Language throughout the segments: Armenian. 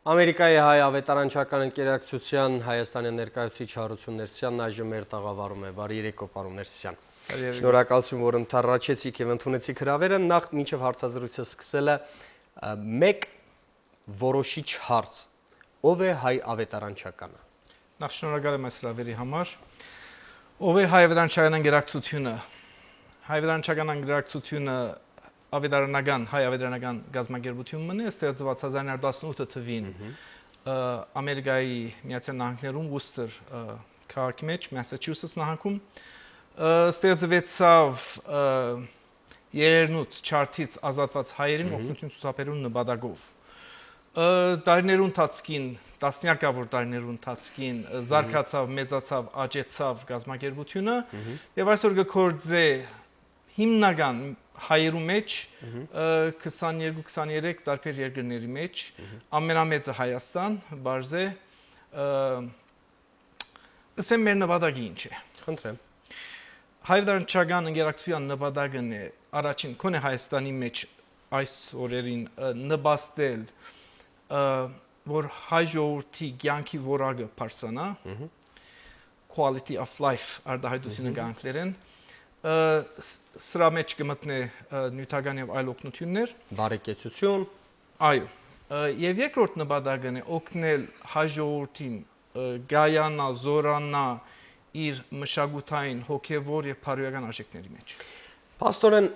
Ամերիկայի հայ ավետարանչական ընկերակցության Հայաստանի ներկայացուցիչ Հարություն Ներսյանն այժմ մեր տաղավարում է։ Բարի երեկո, պարոն Ներսյան։ Շնորհակալություն, որ ընդառաջեցիք եւ ընդունեցիք հրավերը։ Նախ մինչեւ հարցազրույցը սկսելը մեկ որոշիչ հարց. ով է հայ ավետարանչականը։ Նախ շնորհակալ եմ այս հրավերի համար։ Ով է հայ ավետարանչական ընկերակցությունը։ Հայ ավետարանչական ընկերակցությունը ավետարանական հայ ավետարանական գազམ་ակերպությունն է, ստեղծված 1918 թվականին Ամերիկայի Միացյալ Նահանգներում Worcester քաղաքի մեջ, Massachusetts նահանգում, ստեղծվեցավ երերնուց չարթից ազատված հայերին օգնություն ցուցաբերելու նպատակով։ Տարիներու ընթացքին, տասնյակավոր տարիներու ընթացքին զարգացավ, մեծացավ, աճեցավ գազམ་ակերպությունը եւ այսօր գործե հիմնական հայերու մեջ 22-23 տարբեր երկրների մեջ ամենամեծը Հայաստան, բարձե ասեմ մեր նպատակը ինչ է։ Խնդրեմ։ Հայ ավետարանչական ընկերակցության նպատակն է առաջին քոնե Հայաստանի մեջ այս օրերին նպաստել որ հայ ժողովրդի կյանքի որակը բարձրանա, quality of life արտահայտությունը կանքլերեն, սրա մեջ կմտնե նյութական եւ այլ օգնություններ, բարեկեցություն, այո, եւ երկրորդ նպատակն է օգնել հայ ժողովրդին գայանա, զորանա իր մշակութային, հոգեվոր եւ բարոյական արժեքների մեջ։ Պաստորեն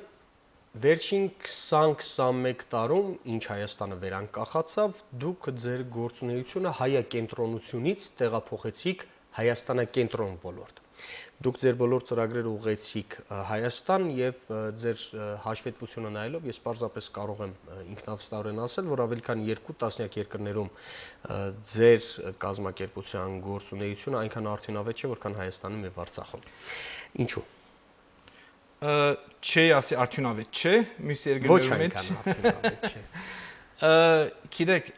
վերջին 20-21 տարում, ինչ Հայաստանը վերանկախացավ, դուք ձեր գործունեությունը հայակենտրոնությունից տեղափոխեցիք Հայաստանակենտրոն ոլորտ։ Դուք ձեր բոլոր ծրագրերը ուղղեցիք Հայաստան եւ ձեր հաշվետվությունը նայելով ես պարզապես կարող եմ ինքնավստահորեն ասել, որ ավելի քան 2 տասնյակ երկրներում ձեր կազմակերպության գործունեությունը այնքան արդյունավետ չէ, որքան Հայաստանում եւ Արցախում։ Ինչու՞։ Չէ, ասի արդյունավետ չէ, մյուս երկրներում մեջ արդյունավետ չէ։ Գիտեք,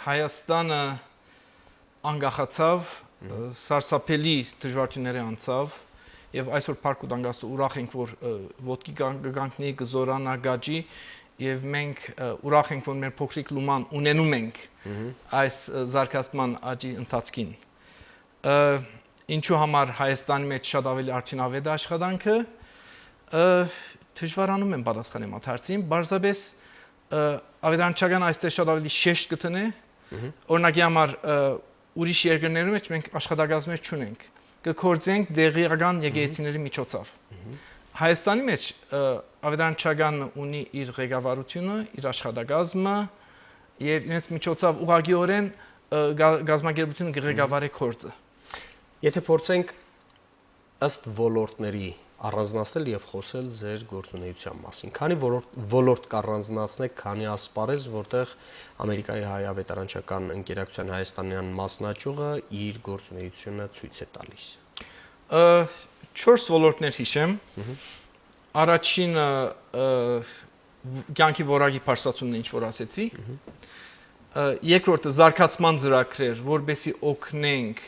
Հայաստանը անկախացավ, սարսափելի դժվարություններ անցավ եւ այսօր парք ու դանգաստու ուրախ ենք, որ ոտքի կանգնի կզորանա գաջի եւ մենք ուրախ ենք, որ մեր փոքրիկ լուման ունենում ենք այս զարգացման աճի ընթացքին։ Ինչու համար Հայաստանի մեջ շատ ավելի արդյունավետ աշխատանքը դժվարանում եմ պատասխանեմ այդ հարցին, բարձրապես ավետարանչական այստեղ շատ ավելի շեշտ կտնե, օրինակի համար ուրիշ երկրներում մեջ մենք աշխատակազմեր չունենք, կգործենք դեղիական եկեղեցիների միջոցով։ Հայաստանի մեջ ավետարանչական ունի իր ղեկավարությունը, իր աշխատակազմը եւ իրենց միջոցով ուղղակիորեն գազམ་ակերպությունը կղեկավարի գործը։ Եթե փորձենք ըստ ոլորտների առանձնացնել եւ խոսել ձեր գործունեության մասին, քանի ոլորտ կառանձնացնեք, քանի ասպարեզ, որտեղ Ամերիկայի հայ ավետարանչական ընկերակցության հայաստանյան մասնաճյուղը իր գործունեությունը ցույց է տալիս։ 4 ոլորտներ հիշեմ։ Առաջինը կյանքի որակի բարձրացումն է, ինչ որ ասեցի։ Երկրորդը զարգացման ծրագրեր, որբեսի օգնենք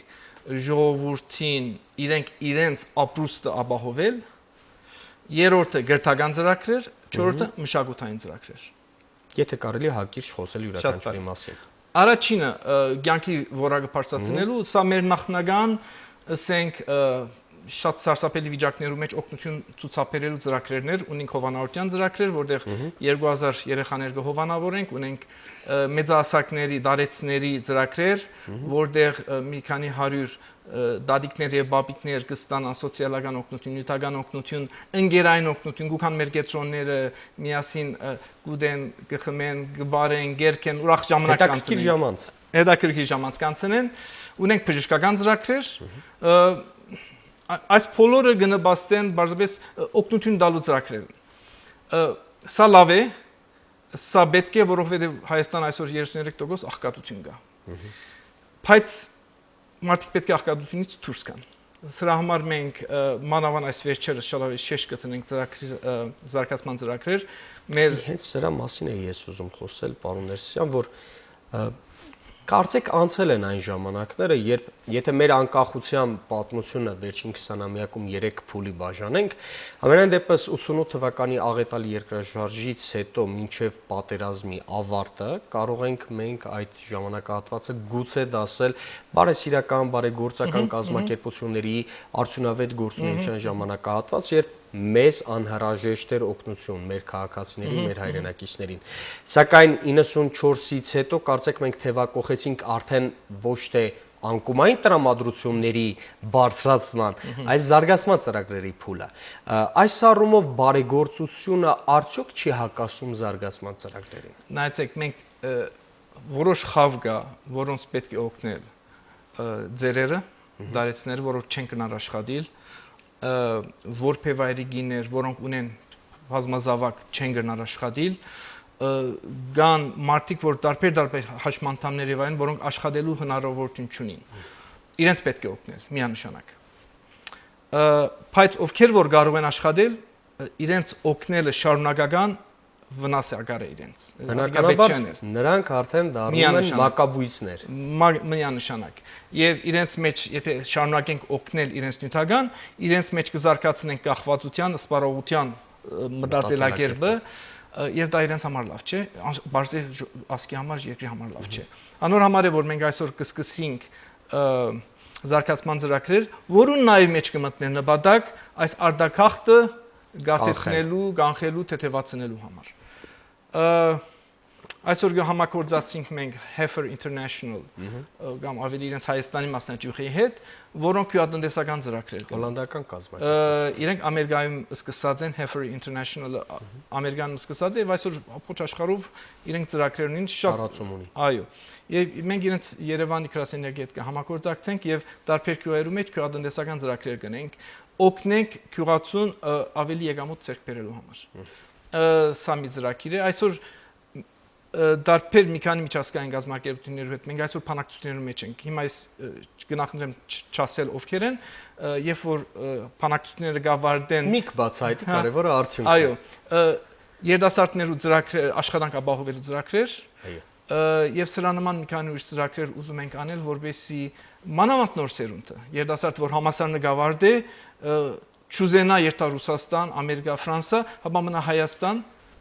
ժողովրդին իրենց ապրուստը ապահովել, երրորդը գրթական ծրագրեր, չորրորդը մշակութային ծրագրեր։ Եթե կարելի հակիրճ խոսել յուրաքանչյուրի մասին։ Առաջինը կյանքի որակը բարձրացնելու, սա մեր նախնական, ասենք, շատ սարսափելի վիճակներում մեջ օգնություն ցուցաբերելու ծրագրերներ, ունենք հովանավորության ծրագրեր, որտեղ 2000 երեխաներ կհովանավորենք, ունենք մեծահասակների, դարեցների ծրագրեր, որտեղ մի քանի 100 դադիկներ եւ բաբիկներ կստանան սոցիալական օգնություն, նյութական օգնություն, ընկերային օգնություն, գուքան մեր կետրոնները միասին գուդեն, գխմեն, գբարեն, գերքեն, ուրախ ժամանակ կանցնեն։ Հետաքրքիր ժամանակ կանցնեն։ Ունենք բժշկական ծրագրեր, այս բոլորը կնպաստեն բարձրապես օգնություն տալու ծրագրեր։ Սա լավ է, սա պետք է, որովհետև Հայաստան այսօր 33% աղքատություն կա։ Բայց մարդիկ պետք է աղքատությունից դուրս գան։ Սրա համար մենք մանավանդ այս վերջերս շատ ավելի շեշտ կտնենք զարգացման ծրագրեր։ Մեր հենց սրա մասին է ես ուզում խոսել, պարոն Ներսյան, որ Կարծեք անցել են այն ժամանակները, երբ եթե մեր անկախության պատմությունը վերջին 20-ամյակում 3 փուլի բաժանենք, ամենայն դեպս 88 թվականի աղետալի երկրաշարժից հետո մինչև պատերազմի ավարտը կարող ենք մենք այդ ժամանակահատվածը գուցե դասել բարեսիրական, բարեգործական կազմակերպությունների արդյունավետ գործունեության ժամանակահատված, երբ մեզ անհրաժեշտ էր օգնություն մեր քաղաքացիներին, մեր հայրենակիցներին։ Սակայն 94-ից հետո կարծեք մենք թևակողեցինք արդեն ոչ թե անկումային տրամադրությունների բարձրացման, այլ զարգացման ծրագրերի փուլը։ Այս առումով բարեգործությունը արդյոք չի հակասում զարգացման ծրագրերին։ Նայեցեք, մենք որոշ խավ կա, որոնց պետք է օգնել ձերերը, դարեցները, որոնք չեն կնար աշխատել, որփեվայրիգիներ, որոնք ունեն բազմազավակ չեն գնար աշխատել, կան մարդիկ, որ տարբեր հաշմանդամներ եւ այն, որոնք աշխատելու հնարավորություն չունին։ Իրենց պետք է օգնել միանշանակ։ Բայց ովքեր որ կարող են աշխատել, իրենց օգնելը շարունակական վնաս է ակար է իրենց։ Բնականաբար նրանք արդեն դառնում են մակաբույծներ։ Միանշանակ։ Եվ իրենց մեջ, եթե շարունակենք օգնել իրենց նյութական, իրենց մեջ կզարգացնենք կախվածության, սպառողության մտածելակերպը, եւ դա իրենց համար լավ չէ, բարձր ասկի համար, երկրի համար լավ չէ։ Անոր համար է որ մենք այսօր կսկսենք զարգացման ծրագրեր, որուն նաեւ մեջ կմտնեն նպատակ այս արդակախտը գասեցնելու, կանխելու, թեթևացնելու համար։ Այսօր համագործակցենք մենք Heifer International կամ ավելի իրենց Հայաստանի մասնաճյուղի հետ, որոնք քյոատնտեսական ծրագրեր կան։ Հոլանդական կազմակերպություն։ Իրենք Ամերիկայում սկսած են Heifer International Ամերիկանում սկսած է եւ այսօր ամբողջ աշխարհով իրենք ծրագրեր ունին շատ տարածում ունի։ Այո։ Եվ մենք իրենց Երևանի գրասենյակի հետ կհամագործակցենք եւ տարբեր քյոերու մեջ քյոատնտեսական ծրագրեր կնենք, օգնենք քյոացուն ավելի եկամուտ ձեռք բերելու համար։ Սա մի ծրագիր է։ Այսօր դարբեր մի քանի միջազգային գազམ་ակերպություններով հետ մենք այսօր բանակցությունների մեջ ենք։ Հիմա այս գնահատեմ չասել ովքեր են, երբ որ բանակցությունները գավարտեն Միք բացահայտի կարևորը արդյունքը։ Այո, երիտասարդներու ծրագրեր, աշխատանք ապահովելու ծրագրեր, եւ սրա նման մի քանի ուրիշ ծրագրեր ուզում ենք անել, որովհետեւ մանավանդ նոր սերունդը, երիտասարդ որ համասարը գավարտե, չուզենա երթա Ռուսաստան, Ամերիկա, Ֆրանսա, հապա մնա Հայաստան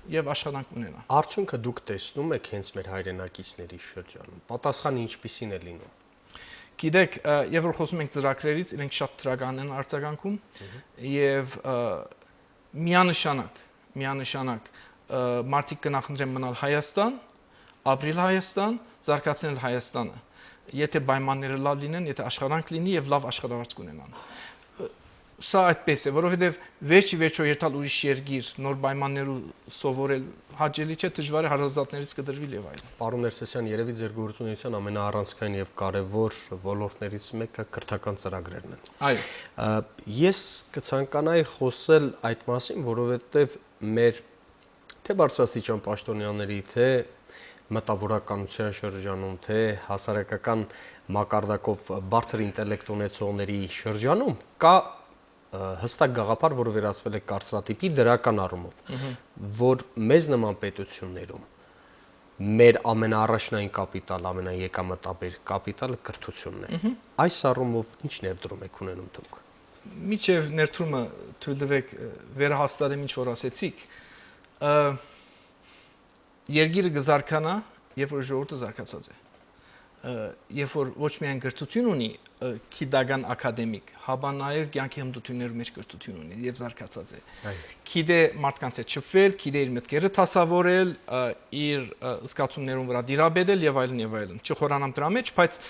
եւ աշխատանք ունենա։ Արդյունքը դուք տեսնում եք հենց մեր հայրենակիցների շրջանում։ Պատասխանը ինչպիսին է լինում։ Գիտեք, երբ որ խոսում ենք ծրագրերից, իրենք շատ դրական են արձագանքում եւ միանշանակ մարդիկ կնախընտրեն մնալ Հայաստան, ապրել Հայաստան, զարգացնել Հայաստանը։ Եթե պայմանները լավ լինեն, եթե աշխատանք լինի եւ լավ աշխատավարձ կունենան։ Սա այդպես է, որովհետև վերջի երթալ ուրիշ երկիր, նոր պայմաններով սովորել հաճելի չէ, դժվար է հարազատներից կդրվի եւ այլն։ Պարոն Ներսեսյան, երևի ձեր գործունեության ամենաառանցքային եւ կարեւոր ոլորտներից մեկը քրթական ծրագրերն են։ Այո։ Ես կցանկանայի խոսել այդ մասին, որովհետև մեր թե բարձրաստիճան պաշտոնյաների, թե մտավորականության շրջանում, թե հասարակական մակարդակով բարձր ինտելեկտ ունեցողների շրջանում կա հստակ գաղափար, որը վերածվել է կարծրատիպի դրական առումով, որ մեզ նման պետություններում մեր ամենաառաջնային կապիտալ, ամենաեկամտաբեր կապիտալը կրթությունն է։ Այս առումով ինչ ներդրում եք ունենում դուք։ Միջև ներդրումը թույլ տվեք վերահաստատեմ ինչ որ ասեցիք, երկիրը կզարգանա, երբ որ ժողովուրդը զարգացած է։ Երբ որ ոչ միայն կրթություն ունի, գիտական ակադեմիկ, հաբա նաև կյանքի հմտություններու մեջ կրթություն ունի եւ զարգացած է։ Գիտե մարդկանց հետ շփվել, գիտե իր մտքերը դասավորել, իր զգացումներուն վրա դիրաբեդել եւ այլն։ Չխորանամ դրա մեջ, բայց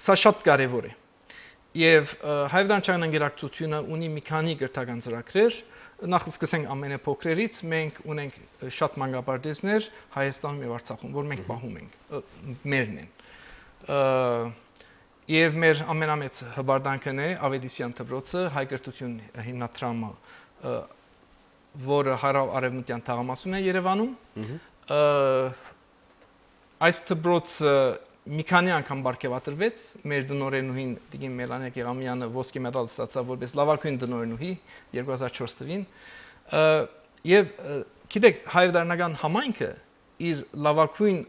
սա շատ կարեւոր է։ Եվ Հայաստան ընկերակցությունը ունի մի քանի կրթական ծրագրեր, նախ սկսենք ամենափոքրերից, մենք ունենք շատ մանկապարտեզներ Հայաստանում եւ Արցախում, որ մենք պահում ենք, մերն են։ Եվ մեր ամենամեծ հբարդանքն է Ավետիսյան դպրոցը, հայ կրթություն հիմնադրամը, որը հարավ-արևմտյան թաղամասում է Երևանում։ Այս դպրոցը մի քանի անգամ բարգեւատրվեց, մեր դնորենուհին Տիկին Մելանիա Գեղամյանը ոսկե մեդալ ստացավ որպես լավագույն դնորենուհի 2004 թվին, եւ գիտեք հայ դառնական համայնքը իր լավագույն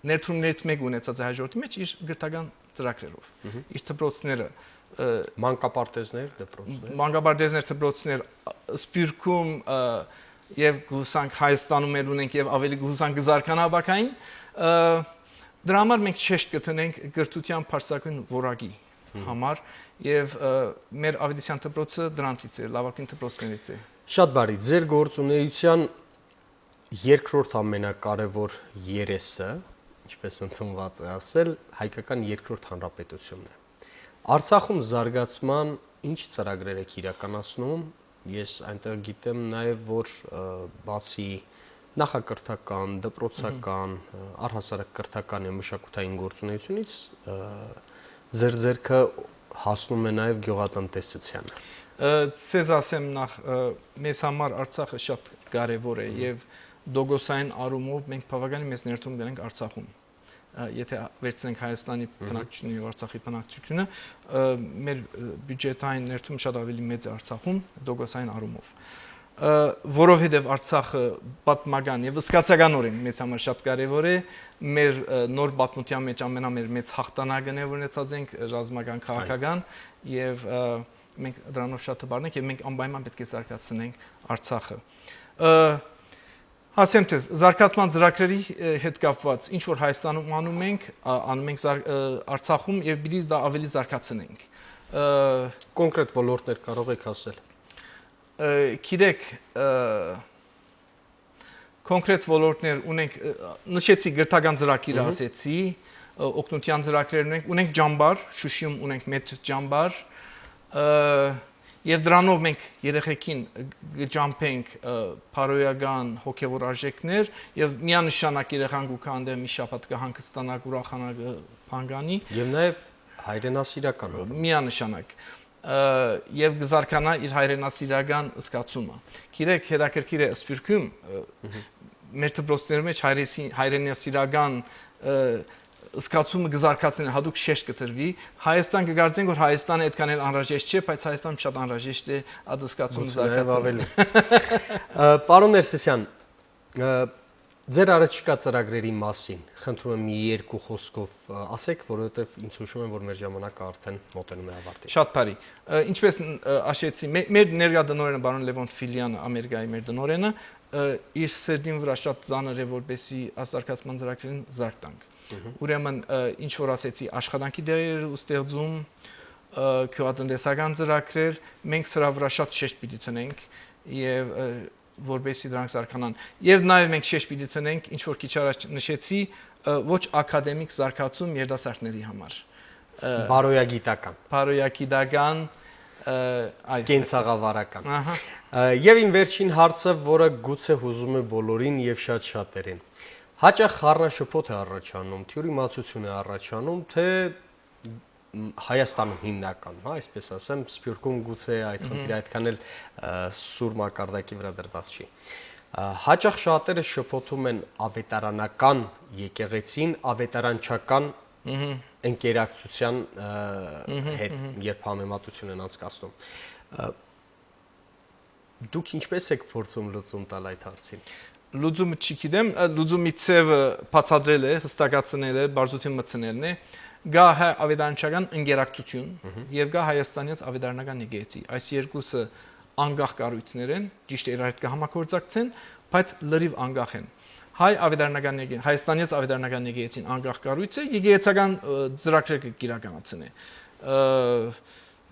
ներդրումներից մեկ ունեցած է հաջորդի մեջ իր գրթական ծրագրերով։ Իր դպրոցները մանկապարտեզներ, դպրոցներ, մանկապարտեզներ, դպրոցներ Սփյուռքում եւ գուսանք Հայաստանում էլ ունենք եւ ավելի գուսանք գզարքանա բակային, դրա համար մենք շեշտ կտնենք գրթության բարձրագույն որակի համար եւ մեր Ավետիսյան դպրոցը դրանցից է, լավագույն դպրոցներից է։ Շատ բարի, ձեր գործունեության երկրորդ ամենակարևոր երեսը, ինչպես ընդունված է ասել, հայկական երկրորդ հանրապետությունն է։ Արցախում զարգացման ինչ ծրագրեր եք իրականացնում։ Ես այնտեղ գիտեմ նաև, որ բացի նախակրթական, դպրոցական, առհասարակ կրթական եւ մշակութային գործունեությունից ձեր ձեռքը հասնում է նաև գյուղատնտեսությանը։ Ցեզ ասեմ նախ մեզ համար Արցախը շատ կարևոր է եւ դոգոսային առումով մենք բավականին մեծ ներդրում դնենք Արցախում։ Եթե վերցնենք Հայաստանի բնակչությունը եւ Արցախի բնակչությունը, մեր բյուջետային ներդրումը շատ ավելի մեծ է Արցախում դոգոսային առումով։ Որովհետեւ Արցախը պատմական եւ զգացականորեն մեծ համար շատ կարեւոր է, մեր նոր պատմության մեջ ամենամեծ մեծ հաղթանակն է ունեցած ենք ռազմական քաղաքական եւ մենք դրանով շատ հբարն ենք եւ մենք անպայման պետք է զարգացնենք Արցախը։ Ասեմ թե զարգացման ծրագրերի հետ կապված ինչ որ Հայաստանում անում ենք Արցախում եւ պիտի դա ավելի զարգացնենք։ Կոնկրետ ոլորտներ կարող եք ասել։ Գիտեք, կոնկրետ ոլորտներ ունենք, նշեցի գրթական ծրագիր ասեցի, օգնության ծրագրեր ունենք ջամբար, Շուշիում ունենք մեծ ջամբար, եւ դրանով մենք երեխեքին գճամփենք փարոյական հոգեվոր արժեքներ եւ միանշանակ երեխան գուքանդը մի շաբաթ կհանգստանակ ուրախանակ փանգանի եւ նաեւ հայրենասիրական միանշանակ եւ գզարքանա իր հայրենասիրական զգացումը։ Գիտեք, հետաքրքիր է Սփյուռքում մեր դպրոցների մեջ հայրենասիրական զգացումը գզարկածին հadoop շեշտ կտրվի։ Հայաստան կգարձենք, որ Հայաստանը այդքան էլ անհրաժեշտ չէ, բայց Հայաստանը շատ անհրաժեշտ է այդ զգացումը զարգացնել։ Պարոն Ներսիսյան, ձեր առաջիկա ծրագրերի մասին խնդրում եմ մի երկու խոսքով ասեք, որովհետև ինձ հուշում եմ, որ մեր ժամանակը արդեն մոտենում է ավարտին։ Շատ բարի։ Ինչպես ասեցի, մեր ներկա դնորենը բարոն Լևոնտ Ֆիլյանը, Ամերիկայի մեր դնորենը, իր սերդին վրա շատ ծանր է, որպեսզի ազարգացման ծրագրերին զարգ տանք։ Ուրեմն ինչ որ ասեցի, աշխատանքի դերեր ու ստեղծում, քյուղատնտեսական ծրագրեր, մենք սրա վրա շատ շեշտ պիտի տնենք եւ որպեսզի դրանք զարգանան։ Եվ նաեւ մենք շեշտ պիտի տնենք, ինչ որ քիչ առաջ նշեցի, ոչ ակադեմիկ զարգացում երիտասարդների համար։ Բարոյագիտական, կենցաղավարական։ Եվ իմ վերջին հարցը, որը գուցե հուզում է բոլորին եւ շատ շատերին։ Հաճախ խառնաշփոթ է առաջանում, թյուրիմացություն է առաջանում, թե Հայաստանում հիմնական, հա, այսպես ասեմ, Սփյուռքում գուցե այդ խնդիրը այդքան էլ սուր մակարդակի վրա դրված չի։ Հաճախ շատերը շփոթում են ավետարանական եկեղեցին, ավետարանչական ընկերակցության հետ, երբ համեմատություն են անցկացնում։ Դուք ինչպես եք փորձում լուծում տալ այդ հարցին։ Լուծումը չգիտեմ, լուծումի ցևը բացատրել է, հստակացնել է, բարձրություն մտցնելն է։ Գա հայ ավետարանչական ընկերակցություն եւ գա հայաստանից ավետարանական եկեղեցի։ Այս երկուսը անկախ կառույցներ են, ճիշտ է, իրար հետ կհամագործակցեն, բայց լրիվ անկախ են։ Հայաստանից ավետարանական եկեղեցին անկախ կառույց է, եկեղեցական ծրագրեր կիրականացնի։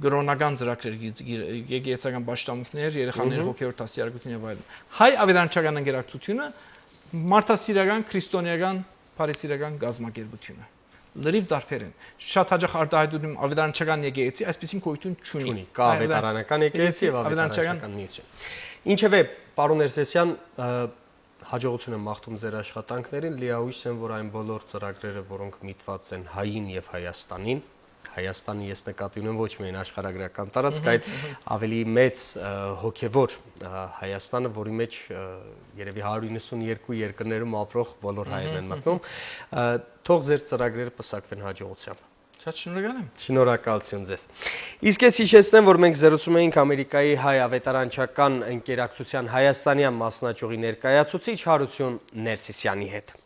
Գրոնական ծրագրեր, եկեղեցական պաշտամունքներ, երեխաների հոգեվոր դասյարակություն եւ այլն։ Հայ ավետարանչական ընկերակցությունը մարդասիրական, քրիստոնեական, փարիսիրական գազམ་ակերպություն է։ Լրիվ տարբեր են։ Շատ հաճախ արտահայտում ավետարանչական եկեղեցի այսպեսին գոյություն չունի։ Կա ավետարանական եկեղեցի եւ ավետարանչական միություն։ Ինչևէ, պարոն Ներսիսյան, հաջողություն եմ մաղթում ձեր աշխատանքներին, լիահույս եմ, որ այն բոլոր ծրագրերը, որոնք միտված են հային եւ Հայաստանին, Հայաստանի ես նկատի ունեմ ոչ միայն աշխարհագրական տարածք, այլ ավելի մեծ հոգևոր Հայաստանը, որի մեջ երևի 192 երկրներում ապրող բոլոր հայերն են մտնում, թող ձեր ծրագրերը պսակվեն հաջողությամբ։ Շատ շնորհակալ եմ։ Շնորհակալություն ձեզ։ Իսկ ես հիշեցնեմ, որ մենք զրուցում էինք Ամերիկայի հայ ավետարանչական ընկերակցության հայաստանյան մասնաճյուղի ներկայացուցիչ Հարություն Ներսիսյանի հետ։